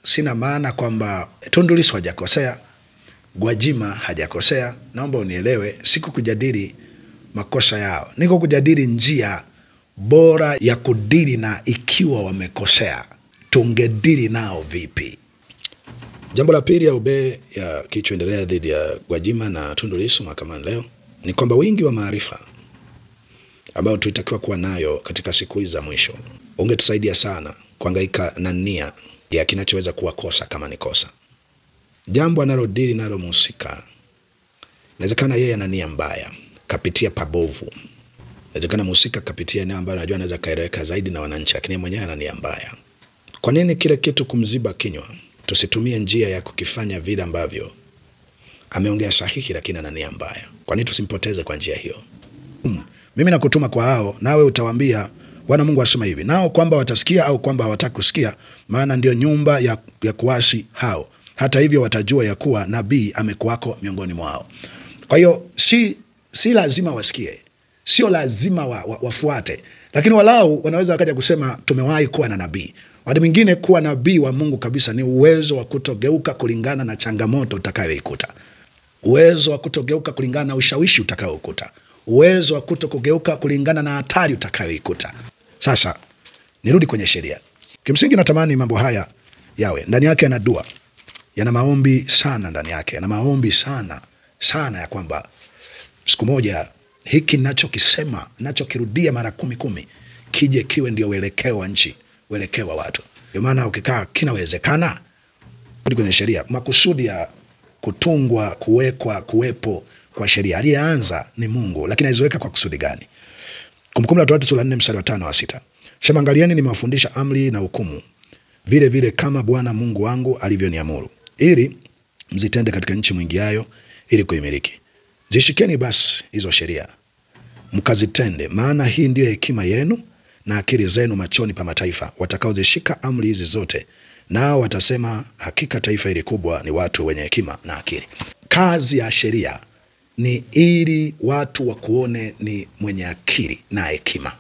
sina maana kwamba Tundu Lissu hajakosea, Gwajima hajakosea. Naomba unielewe, siku kujadili makosa yao, niko kujadili njia bora ya kudili na ikiwa wamekosea, tungedili nao vipi. Jambo la pili ya ube ya kichoendelea dhidi ya Gwajima na Tundu Lissu mahakamani leo ni kwamba wingi wa maarifa ambao tulitakiwa kuwa nayo katika siku hizi za mwisho ungetusaidia sana kuhangaika na nia ya kinachoweza kuwa kosa kama ni kosa. Jambo analodili nalo mhusika, inawezekana yeye ana nia mbaya, kapitia pabovu. Inawezekana mhusika kapitia eneo ambalo anajua anaweza kaeleweka zaidi na wananchi, lakini mwenyewe ana nia mbaya. Kwa nini kile kitu kumziba kinywa? Tusitumie njia ya kukifanya vile ambavyo ameongea sahihi lakini ana nia mbaya. Kwa nini tusimpoteze kwa njia hiyo? Mimi nakutuma kwa hao, nawe utawaambia Bwana Mungu asema hivi. Nao kwamba watasikia au kwamba hawataka kusikia, maana ndio nyumba ya kuasi hao. Hata hivyo watajua ya kuwa nabii amekuwako miongoni mwao. Kwa hiyo si lazima wasikie, sio lazima wafuate, lakini walau wanaweza wakaja kusema tumewahi kuwa na nabii. Wakati mwingine kuwa nabii wa Mungu kabisa ni uwezo wa kutogeuka kulingana na changamoto utakayoikuta, uwezo wa kutogeuka kulingana na ushawishi utakayokuta, uwezo wa kutokugeuka kulingana na hatari utakayoikuta. Sasa nirudi kwenye sheria. Kimsingi natamani mambo haya yawe ndani yake yana dua, yana maombi sana ndani yake, yana maombi sana sana ya kwamba siku moja hiki ninachokisema, ninachokirudia mara 10 kije kiwe ndio uelekeo wa nchi, uelekeo wa watu. Kwa maana ukikaa kinawezekana kwenye sheria, makusudi ya kutungwa, kuwekwa, kuwepo kwa sheria aliyeanza ni Mungu, lakini aiweka kwa kusudi gani? Kumbukumbu la Torati sura 4 mstari wa 5 wa 6. Sema, angalieni nimewafundisha amri na hukumu vile vile kama Bwana Mungu wangu alivyoniamuru, ili mzitende katika nchi mwingiayo ili kuimiliki. Zishikeni basi hizo sheria mkazitende, maana hii ndiyo hekima yenu na akili zenu machoni pa mataifa watakaozishika amri hizi zote, nao watasema hakika taifa hili kubwa ni watu wenye hekima na akili. Kazi ya sheria ni ili watu wakuone ni mwenye akili na hekima.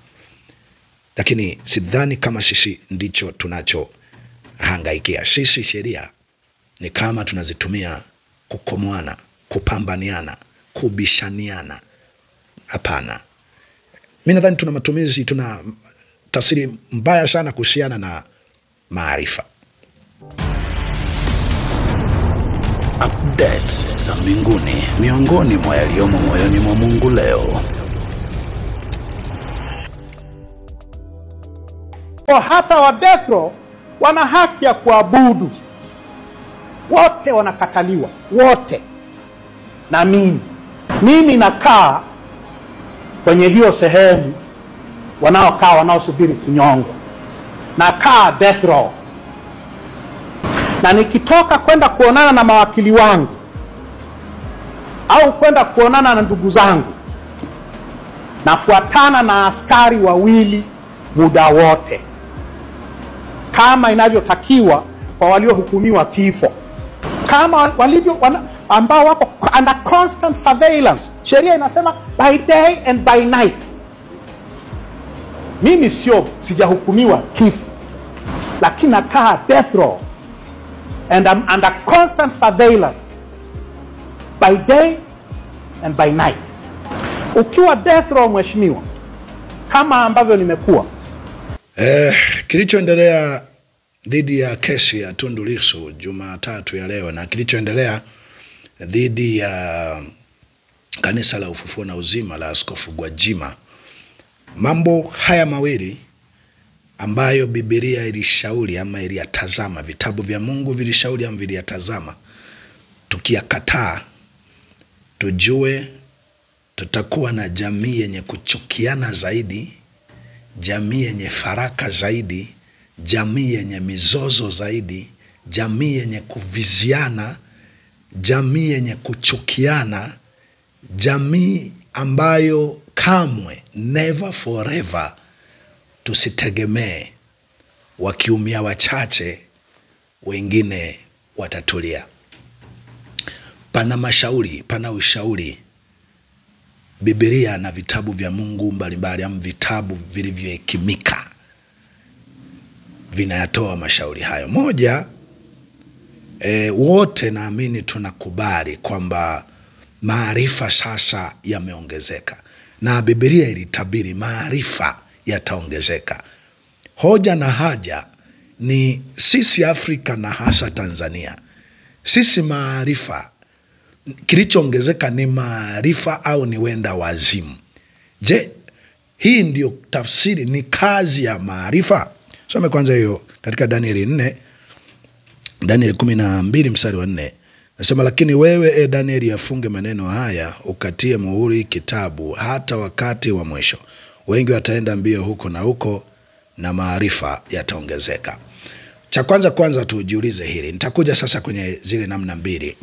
Lakini sidhani kama sisi ndicho tunachohangaikia. Sisi sheria ni kama tunazitumia kukomoana, kupambaniana, kubishaniana. Hapana. Mimi nadhani tuna tafsiri mbaya sana kuhusiana na maarifa. Updates za mbinguni, miongoni mwa yaliyomo moyoni mwa Mungu leo. Kwa hata wa death row wana haki ya kuabudu. Wote wanakataliwa, wote. Na mimi nakaa kwenye hiyo sehemu wanaosubiri kunyongwa. Nakaa death row. Na nikitoka kwenda kuonana na mawakili wangu au kwenda kuonana na ndugu zangu, nafuatana na askari wawili muda wote, kama inavyotakiwa kwa waliohukumiwa kifo, kama walivyo ambao wapo under constant surveillance. Sheria inasema by day and by night. Mimi sijahukumiwa kifo, lakini nakaa death row and I'm under constant surveillance by day and by night. Ukiwa death row, mheshimiwa, kama ambavyo nimekuwa, kilichoendelea dhidi ya kesi ya Tundu Lissu Jumatatu ya leo na kilichoendelea dhidi ya kanisa la Ufufuo na Uzima la Askofu Gwajima, mambo haya mawili ambayo Biblia ilishauri ama iliyatazama, vitabu vya Mungu vilishauri ama viliyatazama, tukiyakataa, tujue tutakuwa na jamii yenye kuchukiana zaidi, jamii yenye faraka zaidi, jamii yenye mizozo zaidi, jamii yenye kuviziana, jamii yenye kuchukiana, jamii ambayo kamwe, never forever, tusitegemee wakiumia wachache wengine watatulia. Pana mashauri, pana ushauri. Biblia na vitabu vya Mungu mbalimbali, ama vitabu vilivyohekimika, vinayatoa mashauri hayo. Moja wote naamini tunakubali kwamba maarifa sasa yameongezeka, na Biblia ilitabiri maarifa yataongezeka. Hoja na haja ni sisi Afrika na hasa Tanzania. Sisi maarifa, kilichoongezeka ni maarifa au ni wenda wazimu? Je, hii ndio tafsiri, ni kazi ya maarifa? Some kwanza hiyo katika Danieli 4, Danieli 12 mstari wa 4. Nasema, lakini wewe Danieli yafunge maneno haya, ukatie muhuri kitabu hata wakati wa mwisho. Wengi wataenda mbio huko na huko, na maarifa yataongezeka. Cha kwanza tujiulize hili. Nitakuja sasa kwenye zile namna mbili.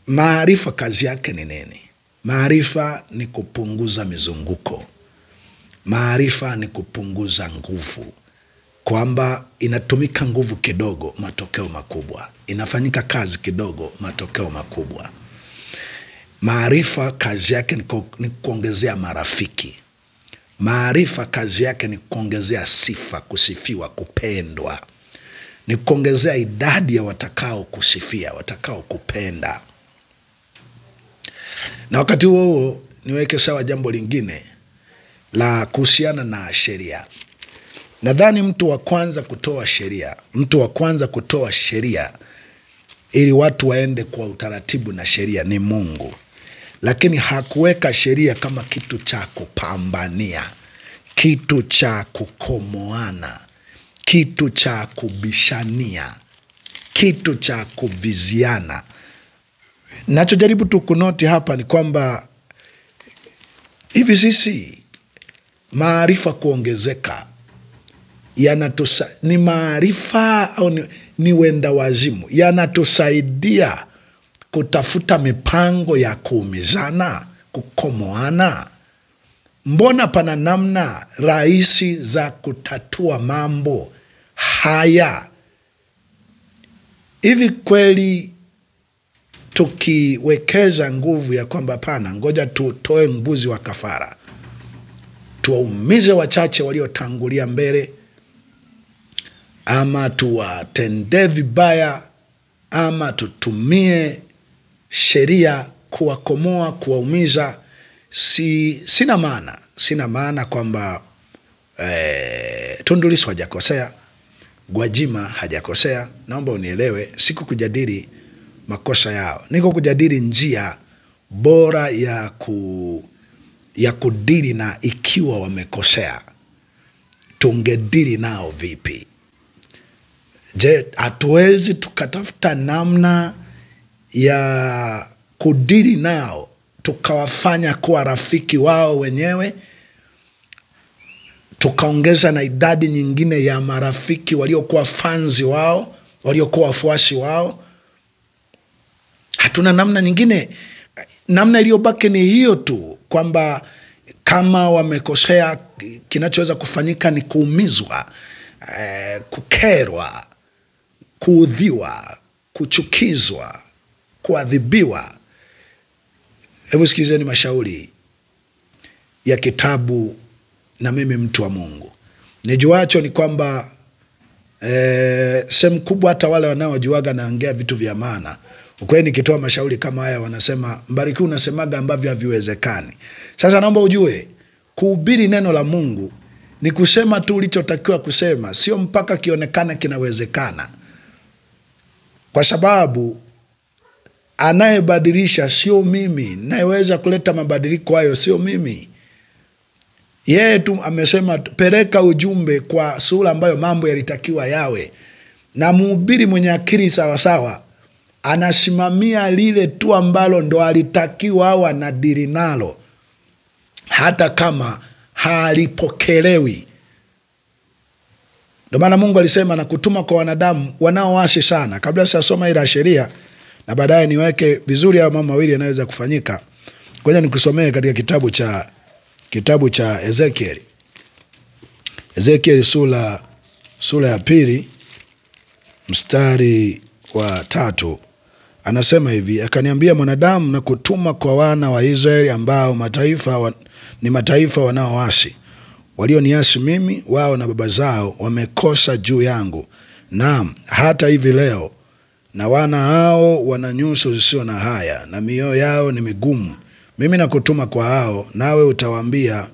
Maarifa kazi yake ni nini? Maarifa ni kupunguza mizunguko. Maarifa ni kupunguza nguvu, kwamba inatumika nguvu kidogo, matokeo makubwa. Inafanyika kazi kidogo, matokeo makubwa. Maarifa kazi yake ni kuongezea marafiki. Maarifa kazi yake ni kuongezea sifa, kusifiwa, kupendwa. Ni kuongezea idadi ya watakao kusifia, watakao kupenda. Na wakati huo niweke sawa jambo lingine la kuhusiana na sheria. Nadhani mtu wa kwanza kutoa sheria ili watu waende kwa utaratibu na sheria ni Mungu. Lakini hakuweka sheria kama kitu cha kupambania, kitu cha kukomoana, kitu cha kubishania, kitu cha kuviziana. Nachojaribu tu kunoti hapa ni kwamba hivi sisi maarifa kuongezeka ni maarifa au ni wenda wazimu, yanatusaidia kutafuta mipango ya kuumizana, kukomoana? Mbona pana namna rahisi za kutatua mambo haya? Hivi kweli tukiwekeza nguvu ya kwamba pana, ngoja tutoe mbuzi wa kafara, tuwaumize wachache waliotangulia mbele, ama tuwatendee vibaya, ama tutumie sheria kuwakomoa, kuwaumiza, sina maana kwamba Tundu Lissu hajakosea, Gwajima hajakosea. Naomba unielewe, siku kujadili makosa yao, niko kujadili njia bora ya kudili na ikiwa wamekosea, tungedili nao vipi? Je, hatuwezi tukatafuta namna ya kudili nao tukawafanya kuwa rafiki wao wenyewe, tukaongeza na idadi nyingine ya marafiki waliokuwa fanzi wao, waliokuwa wafuasi wao? Hatuna namna nyingine. Namna iliyobaki ni hiyo tu, kwamba kama wamekosea, kinachoweza kufanyika ni kuumizwa, kukerwa, kuudhiwa, kuchukizwa, kuadhibiwa. Hebu sikizeni mashauri ya kitabu na mimi mtu wa Mungu. Nijuacho ni kwamba sehemu kubwa hata wale wanaojuaga naongea vitu vya maana, ukweli nikitoa mashauri kama haya wanasema, Mbarikiwa unasemaga ambavyo haviwezekani. Sasa naomba ujue, kuhubiri neno la Mungu ni kusema tu ulichotakiwa kusema, sio mpaka kionekana kinawezekana. Kwa sababu anayebadilisha sio mimi, nayeweza kuleta mabadiliko hayo sio mimi. Yeye tu amesema peleka ujumbe kwa sura ambayo mambo yalitakiwa yawe, na mhubiri mwenye akili sawa sawa anasimamia lile tu ambalo ndo alitakiwa au anadili nalo, hata kama halipokelewi. Ndio maana Mungu alisema na kutuma kwa wanadamu wanaoasi sana. Kabla sasoma ila sheria na baadaye niweke vizuri ya mambo mawili yanaweza kufanyika, ngoja nikusomee katika kitabu cha Ezekiel. Ezekiel sura ya 2 mstari wa 3. Anasema hivi, akaniambia, mwanadamu, na kutuma kwa wana wa Israeli ambao ni mataifa wanaoasi, walioniasi mimi, wao na baba zao wamekosa juu yangu, Naam, hata hivi leo, na wana hao wana nyuso zisio na haya, na mioyo yao ni migumu. Mimi nakutuma kwa hao, nawe utawaambia,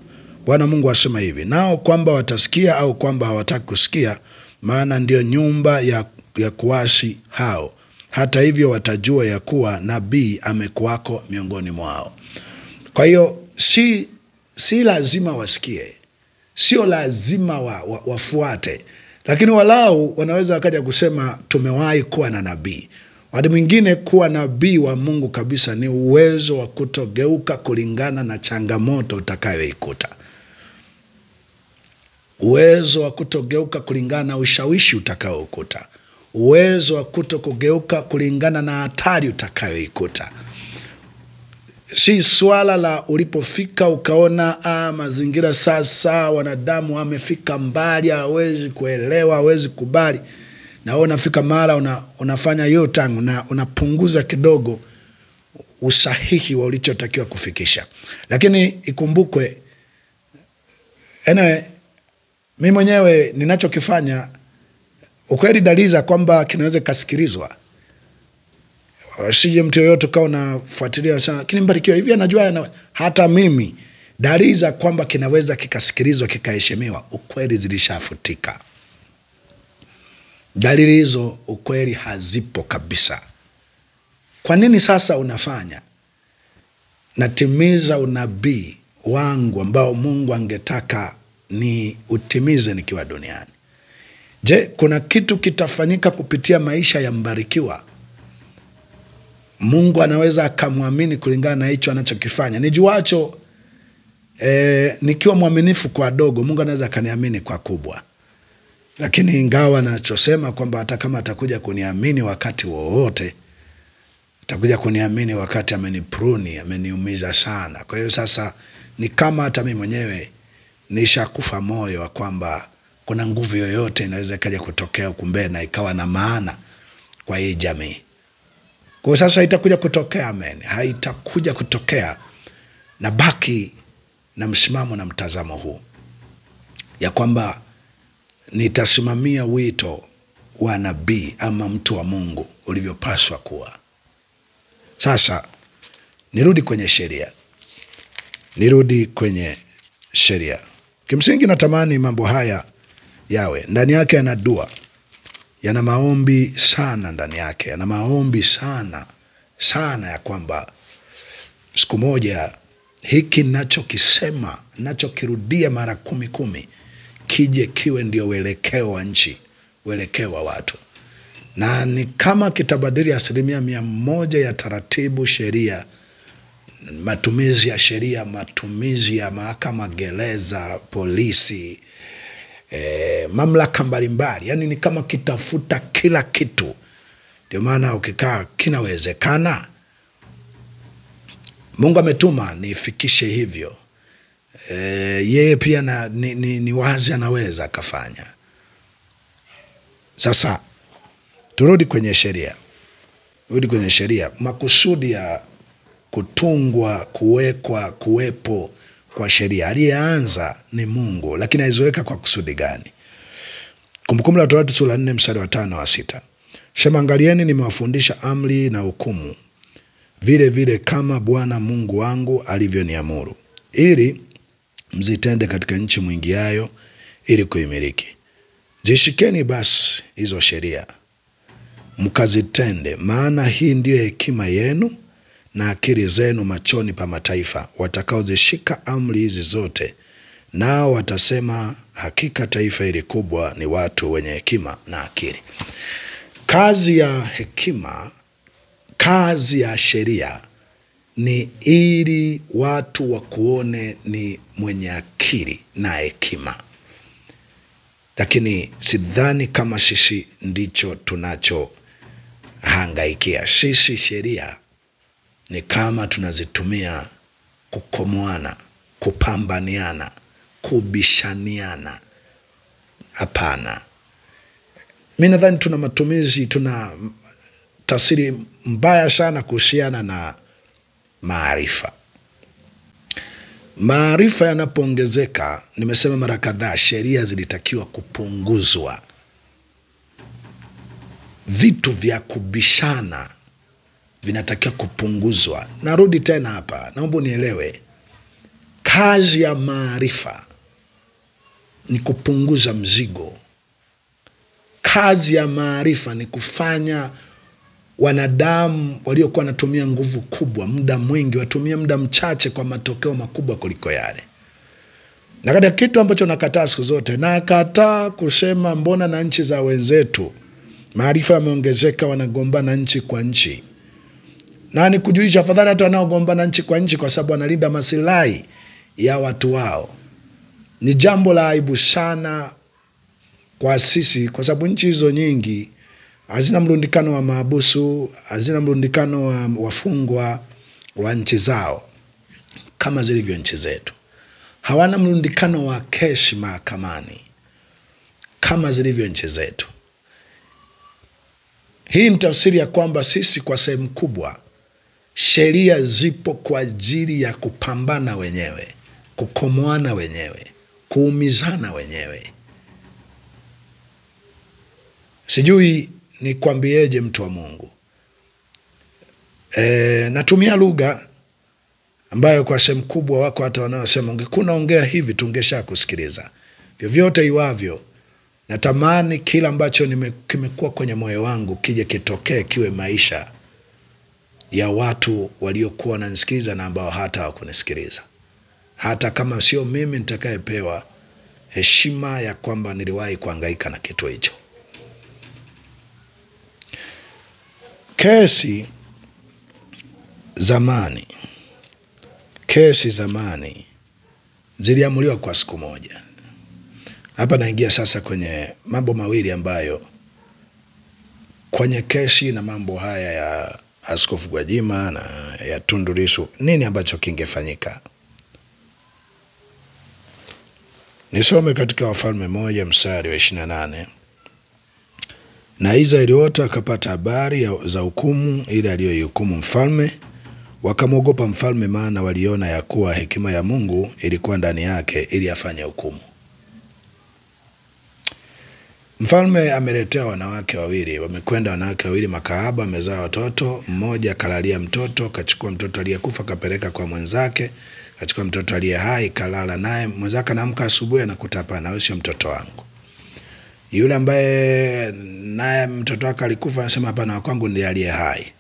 Bwana Mungu asema hivi. Nao kwamba watasikia au kwamba hawataki kusikia, maana ndio nyumba ya kuasi hao. Hata hivyo watajua ya kuwa nabii amekuwako miongoni mwao. Kwa hiyo si lazima wasikie, sio lazima wafuate, lakini walau wanaweza wakaja kusema tumewahi kuwa na nabii. Wakati mwingine kuwa nabii wa Mungu kabisa ni uwezo wa kutogeuka kulingana na changamoto utakayoikuta. Uwezo wa kutogeuka kulingana na ushawishi utakayoikuta. Uwezo wa kutokugeuka kulingana na hatari utakayoikuta. Si swala la ulipofika ukaona mazingira sasa wanadamu wamefika mbali, hawezi kuelewa, hawezi kubali, na unafika mara unafanya U-turn na unapunguza kidogo usahihi wa ulichotakiwa kufikisha. Lakini ikumbukwe, mimi mwenyewe ninachokifanya ukweli dalili za kwamba kinaweza kasikilizwa. Sije mtu yoyote kama unafuatilia sana, lakini Mbarikiwa hivi anajua hata mimi dalili za kwamba kinaweza kikasikilizwa kikaheshimiwa, ukweli zilishafutika. Dalili hizo ukweli hazipo kabisa. Kwa nini sasa unafanya? Natimiza unabii wangu ambao Mungu angetaka ni utimize nikiwa duniani. Je, kuna kitu kitafanyika kupitia maisha ya Mbarikiwa Mungu anaweza akamwamini kulingana na hicho anachokifanya? Nijuacho nikiwa mwaminifu kwa dogo, Mungu anaweza akaniamini kwa kubwa. Lakini ingawa anachosema kwamba hata kama atakuja kuniamini wakati wowote, atakuja kuniamini wakati amenipruni, ameniumiza sana. Kwa hiyo sasa ni kama hata mimi mwenyewe nishakufa moyo wa kwamba kuna nguvu yoyote inaweza kaja kutokea huko mbele na ikawa na maana kwa hii jamii. Kwa sasa itakuja kutokea, amen. Haitakuja kutokea, na baki na msimamo na mtazamo huu ya kwamba nitasimamia wito wa nabii ama mtu wa Mungu ulivyopaswa kuwa. Sasa nirudi kwenye sheria. Kimsingi natamani mambo haya yawe ndani yake, yana dua, yana maombi sana ndani yake, yana maombi sana sana ya kwamba siku moja hiki ninachokisema, ninachokirudia mara 10 kije kiwe ndio uelekeo wa nchi, uelekeo wa watu. Na ni kama kitabadili 100% ya taratibu, sheria, matumizi ya sheria, matumizi ya mahakama, gereza, polisi, mamlaka mbalimbali. Yani ni kama kitafuta kila kitu. Ndio maana ukikaa kinawezekana. Mungu ametuma nifikishe hivyo. Yeye pia ni wazi anaweza akafanya. Sasa turudi kwenye sheria. Makusudi ya kutungwa, kuwekwa, kuwepo kwa sheria, aliyeanza ni Mungu, lakini aizoeka kwa kusudi gani? Kumbukumbu la Torati sura 4 mstari wa 5 wa 6. Sema, angalieni nimewafundisha amri na hukumu, vile vile kama Bwana Mungu wangu alivyoniamuru, ili mzitende katika nchi mwingiayo ili kuimiliki. Zishikeni basi hizo sheria mkazitende, maana hii ndiyo hekima yenu na akili zenu machoni pa mataifa, watakaozishika amri hizi zote, nao watasema, hakika taifa hili kubwa ni watu wenye hekima na akili. Kazi ya hekima, kazi ya sheria ni ili watu wakuone ni mwenye akili na hekima. Lakini sidhani kama sisi ndicho tunachohangaikia. Sisi sheria ni kama tunazitumia kukomoana, kupambaniana, kubishaniana. Hapana. Mimi nadhani tuna tafsiri mbaya sana kuhusiana na maarifa. Maarifa yanapoongezeka, nimesema mara kadhaa, sheria zilitakiwa kupunguzwa. vitu vya kubishana vinatakiwa kupunguzwa. Narudi tena hapa, naomba unielewe. Kazi ya maarifa ni kupunguza mzigo. Kazi ya maarifa ni kufanya wanadamu waliokuwa wanatumia nguvu kubwa, muda mwingi, watumie muda mchache kwa matokeo makubwa kuliko yale. Na katika kitu ambacho nakataa siku zote, nakataa kusema mbona na nchi za wenzetu maarifa yameongezeka, wanagombana nchi kwa nchi. Na ni kujulisha afadhali hata wanaogombana nchi kwa nchi, kwa sababu wanalinda masilahi ya watu wao. Ni jambo la aibu sana kwa sisi, kwa sababu nchi hizo nyingi hazina mrundikano wa mahabusu, hazina mrundikano wa wafungwa wa nchi zao kama zilivyo nchi zetu. Hawana mrundikano wa kesi mahakamani kama zilivyo nchi zetu. Hii ni tafsiri ya kwamba sisi kwa sehemu kubwa sheria zipo kwa ajili ya kupambana wenyewe, kukomoana wenyewe, kuumizana wenyewe. Sijui ni kwambieje mtu wa Mungu. Natumia lugha ambayo kwa sehemu kubwa wako hata wanaosema ungekuna ongea hivi tungesha kusikiliza. Vyovyote iwavyo, natamani kila ambacho kimekuwa kwenye moyo wangu kije kitokee kiwe maisha ya watu waliokuwa wananisikiliza na ambao hata hawakunisikiliza. Hata kama sio mimi nitakayepewa heshima ya kwamba niliwahi kuhangaika na kitu hicho. Kesi zamani ziliamuliwa kwa siku moja. Hapa naingia sasa kwenye mambo mawili ambayo kwenye kesi na mambo haya ya Askofu Gwajima na ya Tundu Lissu, nini ambacho kingefanyika? Nisome katika Wafalme 1 mstari wa 28. Na Israeli wote akapata habari za hukumu ile aliyoihukumu mfalme, wakamwogopa mfalme, maana waliona ya kuwa hekima ya Mungu ilikuwa ndani yake ili afanye hukumu. Mfalme ameletea wanawake wawili, wamekwenda wanawake wawili makahaba, wamezaa watoto. Mmoja kalalia mtoto, kachukua mtoto aliyekufa kapeleka kwa mwenzake, kachukua mtoto aliye hai kalala naye. Mwenzake anaamka asubuhi anakuta hapana, wewe sio mtoto wangu. Yule ambaye naye mtoto wake alikufa anasema hapana, wa kwangu ndiye aliye hai.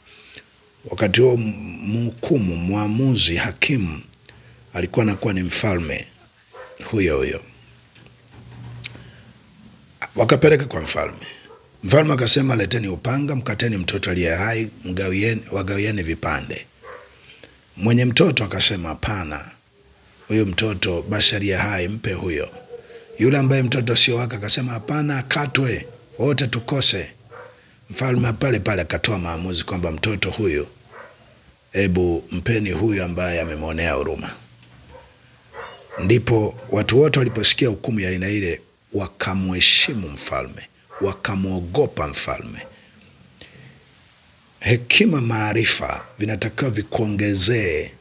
Wakati huo mhukumu, muamuzi, hakimu alikuwa anakuwa ni mfalme huyo. Wakapeleka kwa mfalme. Mfalme akasema leteni upanga, mkateni mtoto aliye hai, wagawieni vipande. Mwenye mtoto akasema hapana, huyo mtoto basi aliye hai mpe huyo. Yule ambaye mtoto sio wake akasema hapana, akatwe wote tukose. Mfalme pale pale akatoa maamuzi kwamba mtoto huyo hebu mpeni huyo ambaye amemwonea huruma. Ndipo watu wote waliposikia hukumu ya aina ile wakamheshimu mfalme, wakamwogopa mfalme. Hekima, maarifa vinatakiwa vikuongezee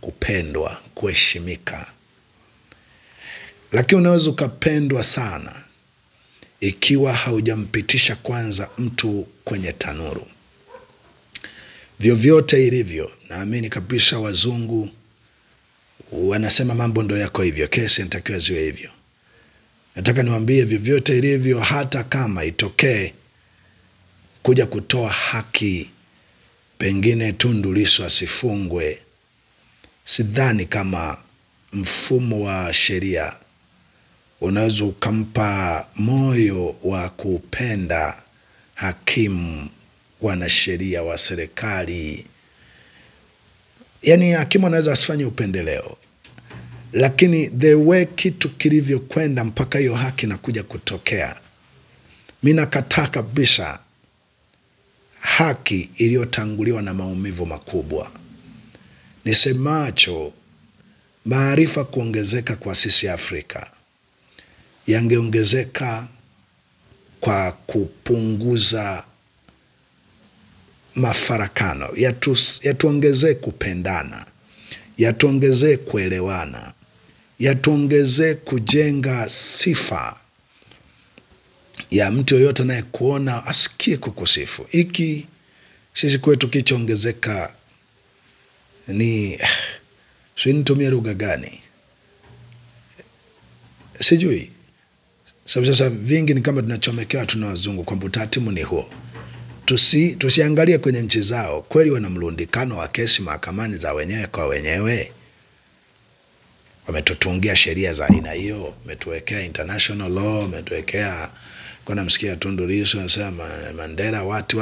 kupendwa, kuheshimika. Lakini unaweza ukapendwa sana ikiwa haujampitisha kwanza mtu kwenye tanuru. Vyovyote ilivyo, naamini kabisa wazungu wanasema mambo ndo yako hivyo, kesi inatakiwa ziwe hivyo. Nataka niwaambie vyovyote ilivyo, hata kama itokee kuja kutoa haki, pengine Tundu Lissu asifungwe, sidhani kama mfumo wa sheria unaweza ukampa moyo wa kupenda hakimu, wanasheria wa serikali. Yani hakimu anaweza asifanye upendeleo, lakini the way kitu kilivyo kwenda mpaka hiyo haki na kuja kutokea, mimi nakataa kabisa haki iliyotanguliwa na maumivu makubwa. Nisemacho, maarifa kuongezeka kwa sisi Afrika yangeongezeka kwa kupunguza mafarakano, yatuongezee kupendana, yatuongezee kuelewana, yatuongezee kujenga sifa ya mtu yoyote naye kuona asikie kukusifu. Iki sisi kwetu kichongezeka ni nitumie lugha gani? Sijui. Sababu sasa vingi ni kama tunachomekewa tuna wazungu kwamba utaratibu ni huo. Tusiangalie kwenye nchi zao, kweli wana mlundikano wa kesi mahakamani za wenyewe kwa wenyewe. Wametutungia sheria za aina hiyo, wametuwekea international law, wametuwekea, kuna msikia Tundu Lissu anasema Mandela what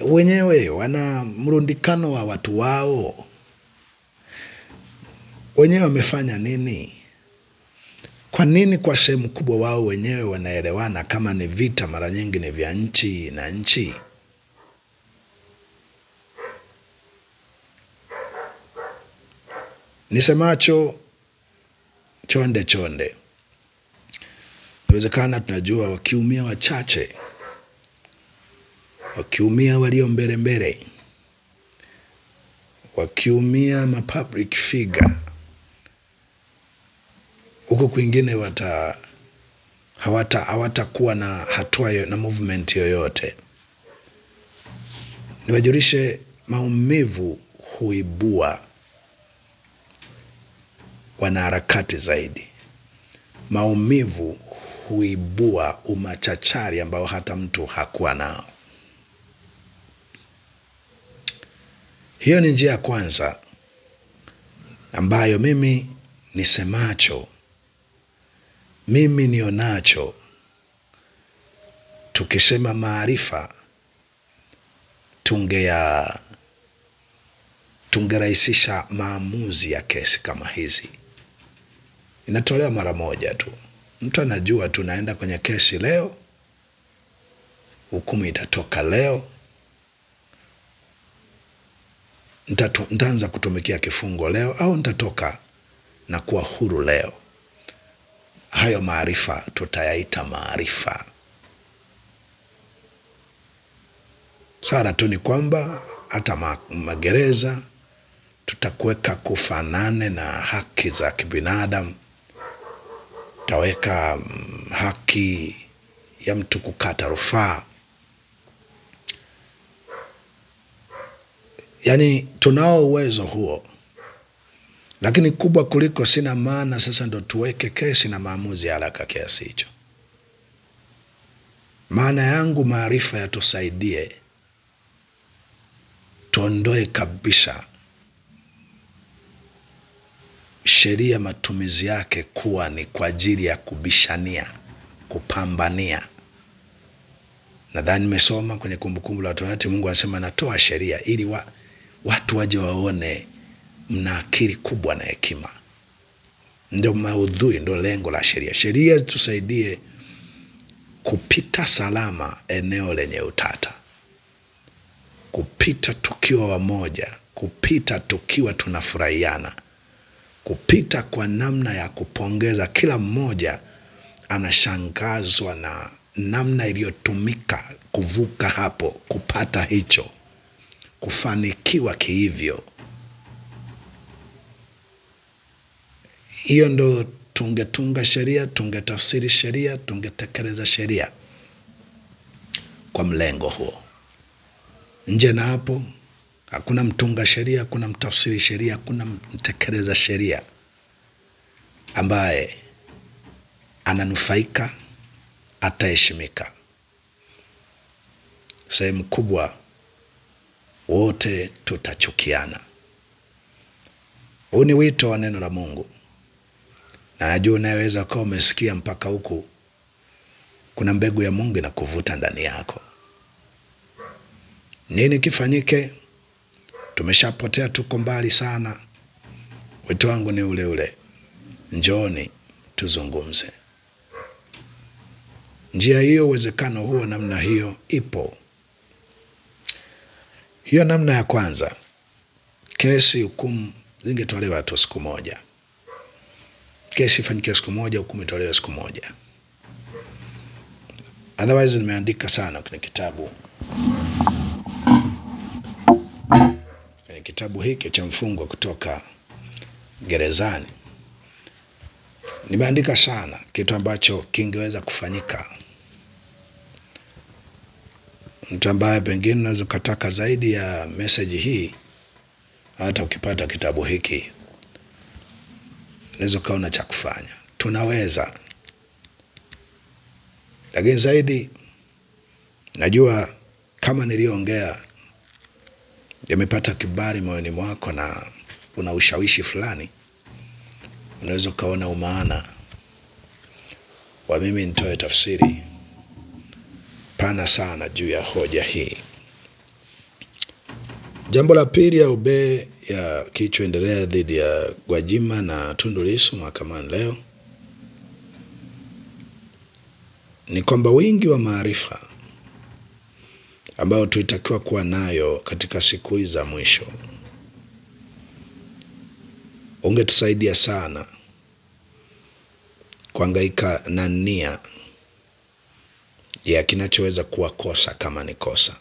wenyewe wana mrundikano wa watu wao. Wenyewe wamefanya nini? Kwa nini kwa sehemu kubwa wao wenyewe wanaelewana kama ni vita mara nyingi ni vya nchi na nchi? Nisemacho chonde. Inawezekana tunajua wakiumia wachache. Wakiumia walio mbele. Wakiumia public figure. Huko kwingine hawatakuwa na hatua na movement yoyote. Niwajulishe, maumivu huibua wanaharakati zaidi. Maumivu huibua umachachari ambao hata mtu hakuwa nao. Hiyo ni njia ya kwanza ambayo mimi nisemacho, mimi nionacho, tukisema maarifa tungerahisisha maamuzi ya kesi kama hizi. Inatolewa mara moja tu. Mtu anajua tunaenda kwenye kesi leo, hukumu itatoka leo, nitaanza kutumikia kifungo leo au nitatoka na kuwa huru leo. Hayo maarifa tutayaita maarifa. Sara tu ni kwamba hata magereza tutakuweka kufanane na haki za kibinadamu. Tutaweka haki ya mtu kukata rufaa. Yaani tunao uwezo huo. Lakini kubwa kuliko sina maana sasa ndo tuweke kesi na maamuzi haraka kiasi hicho. Maana yangu maarifa yatusaidie tuondoe kabisa sheria matumizi yake kuwa ni kwa ajili ya kubishania, kupambania. Nadhani nimesoma kwenye Kumbukumbu la Torati, Mungu anasema natoa sheria ili watu waje waone mna akili kubwa na hekima. Ndio maudhui, ndio lengo la sheria. Sheria tusaidie kupita salama eneo lenye utata. Kupita tukiwa wamoja, kupita tukiwa tunafurahiana. Kupita kwa namna ya kupongeza, kila mmoja anashangazwa na namna iliyotumika kuvuka hapo, kupata hicho, kufanikiwa kihivyo. Hiyo ndo tungetunga sheria, tungetafsiri sheria, tungetekeleza sheria kwa mlengo huo. Nje na hapo, hakuna mtunga sheria, hakuna mtafsiri sheria, hakuna mtekeleza sheria ambaye ananufaika, ataheshimika. Sehemu kubwa wote tutachukiana. Huu ni wito wa neno la Mungu. Na najua unaweza kuwa umesikia mpaka huku. Kuna mbegu ya Mungu inakuvuta ndani yako. Nini kifanyike? Tumeshapotea, tuko mbali sana. Wito wangu ni ule ule. Njooni tuzungumze. Njia hiyo, uwezekano huo, namna hiyo ipo. Hiyo namna ya kwanza. Kesi, hukumu zingetolewa tu siku moja. Kesi ifanyike siku moja, hukumu itolewe siku moja. Otherwise nimeandika sana kwenye kitabu. Kwenye kitabu hiki cha mfungwa kutoka gerezani. Nimeandika sana kitu ambacho kingeweza kufanyika. Mtu ambaye pengine unaweza kutaka zaidi ya message hii, hata ukipata kitabu hiki unaweza kaona cha kufanya. Tunaweza. Lakini zaidi najua kama niliongea yamepata kibali moyoni mwako na una ushawishi fulani, unaweza kaona umaana wa mimi nitoe tafsiri pana sana juu ya hoja hii. Jambo la pili au B ya kilichoendelea dhidi ya Gwajima na Tundu Lissu mahakamani leo ni kwamba wingi wa maarifa ambao tulitakiwa kuwa nayo katika siku hizi za mwisho ungetusaidia sana kuhangaika na nia ya kinachoweza kuwa kosa kama ni kosa.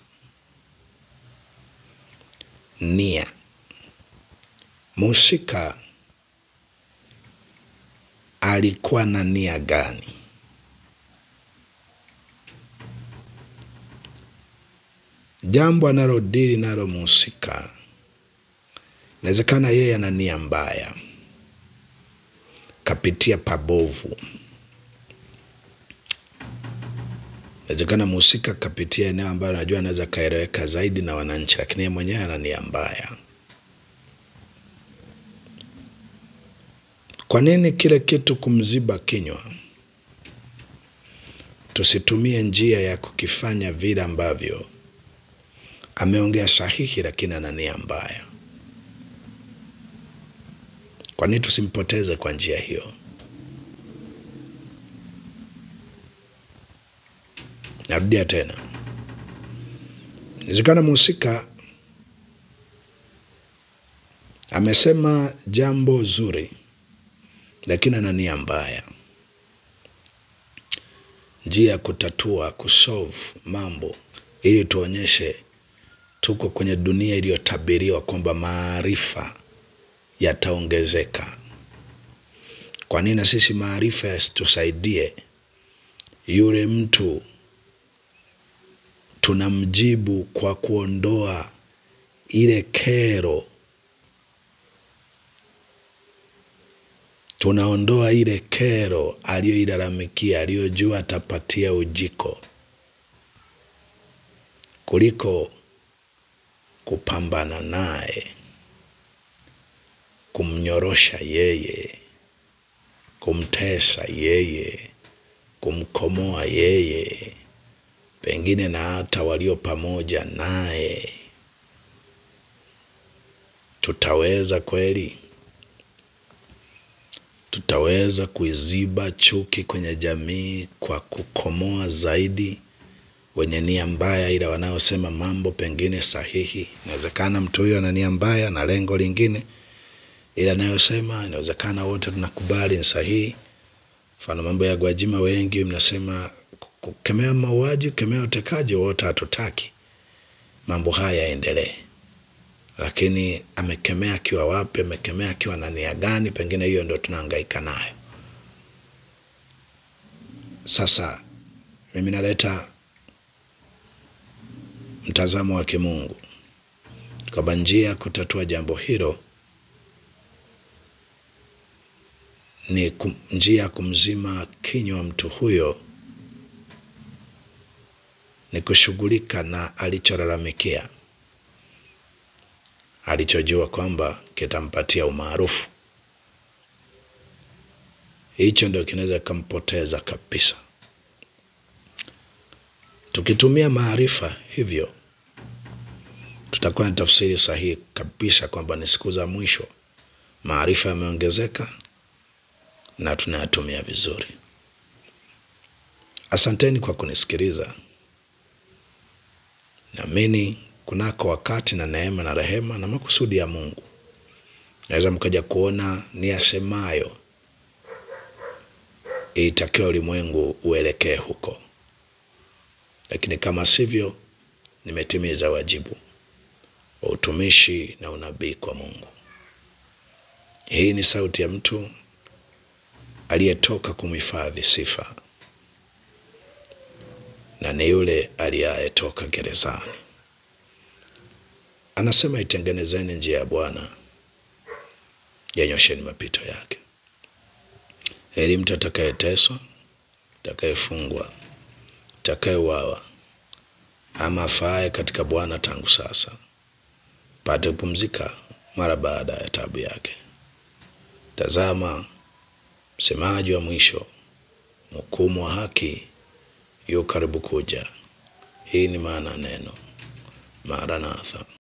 Nia. Mhusika alikuwa na nia gani? Jambo analodili nalo mhusika, inawezekana yeye ana nia mbaya, kapitia pabovu. Inawezekana mhusika kapitia eneo ambalo anajua anaweza kaeleweka zaidi na wananchi, lakini yeye mwenyewe ana nia mbaya. Kwa nini kile kitu kumziba kinywa? Tusitumie njia ya kukifanya vile ambavyo ameongea sahihi lakini ana nia mbaya. Kwa nini tusimpoteze kwa njia hiyo? Narudia tena. Inawezekana mhusika amesema jambo zuri lakini ana nia mbaya. Njia ya kutatua, kusolve mambo ili tuonyeshe tuko kwenye dunia iliyotabiriwa kwamba maarifa yataongezeka. Kwa nini sisi maarifa yasitusaidie yule mtu? Tunamjibu kwa kuondoa ile kero. Tunaondoa ile kero aliyoilalamikia, aliyojua atapatia ujiko, kuliko kupambana naye, kumnyorosha yeye, kumtesa yeye, kumkomoa yeye, pengine na hata walio pamoja naye. Tutaweza kweli? Tutaweza kuiziba chuki kwenye jamii kwa kukomoa zaidi wenye nia mbaya, ila wanaosema mambo pengine sahihi? Inawezekana mtu huyo ana nia mbaya na lengo lingine, ila anayosema inawezekana wote tunakubali ni sahihi. Mfano mambo ya Gwajima, wengi mnasema kukemea mauaji, kukemea utekaji, wote hatutaki mambo haya yaendelee. Lakini amekemea akiwa wapi? Amekemea akiwa na nia gani? Pengine hiyo ndio tunahangaika nayo. Sasa mimi naleta mtazamo wa kimungu kwamba njia kutatua jambo hilo ni njia kumzima kinywa mtu huyo, ni kushughulika na alicholalamikia, alichojua kwamba kitampatia umaarufu. Hicho ndio kinaweza kumpoteza kabisa. Tukitumia maarifa hivyo, tutakuwa na tafsiri sahihi kabisa kwamba ni siku za mwisho, maarifa yameongezeka na tunayatumia vizuri. Asanteni kwa kunisikiliza. Naamini kunako wakati na neema na rehema na makusudi ya Mungu, naweza mkaja kuona ni yasemayo itakiwa ulimwengu uelekee huko. Lakini kama sivyo, nimetimiza wajibu wa utumishi na unabii kwa Mungu. Hii ni sauti ya mtu aliyetoka kumhifadhi Sifa, na ni yule aliyetoka gerezani. Anasema, itengenezeni njia ya Bwana, yanyosheni mapito yake. Heri mtu atakayeteswa, atakayefungwa, atakayeuawa, ama afae katika Bwana tangu sasa, pate kupumzika mara baada ya taabu yake. Tazama, msemaji wa mwisho, mhukumu wa haki, yu karibu kuja. Hii ni maana neno Maranatha.